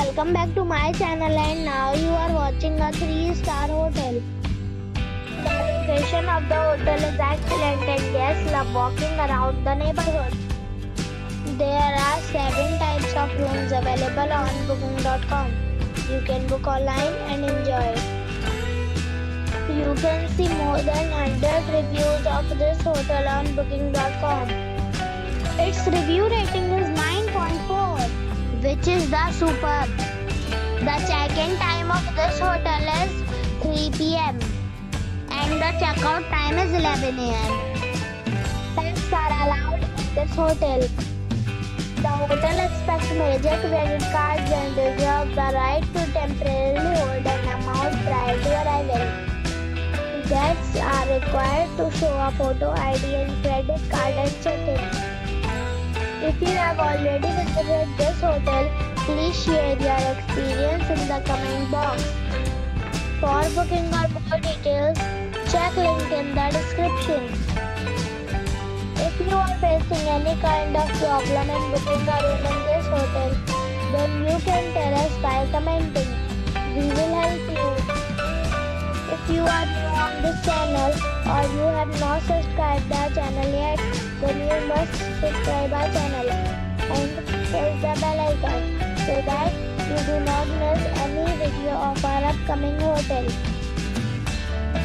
welcome back to my channel, and now you are watching a 3-star hotel. The location of the hotel is excellent and guests love walking around the neighborhood. There are 7 types of rooms available on booking.com. You can book online and enjoy it. You can see more than 100 reviews of this hotel on booking.com. Its review rating is 9.4, which is the superb. The check-in time of this hotel is 3 p.m. and the check-out time is 11 a.m. Pets are allowed in this hotel. The hotel accepts major credit cards and reserves the right to temporarily hold an amount prior to arrival. Guests are required to show a photo ID and credit card at check-in. If you have already visited this hotel, please share your experience in the comment box. For booking or more details, check link in the description. If you are facing any kind of problem in booking a room in this hotel, then you can tell us by commenting. We will help you. If you are new on this channel or you have not subscribed our channel yet, then you must subscribe our channel and press the bell icon so that you do not miss any video of our upcoming hotel.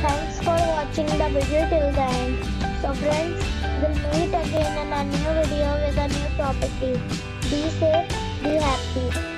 Thanks for watching the video till the end. So friends, we'll meet again in a new video with a new property. Be safe, be happy.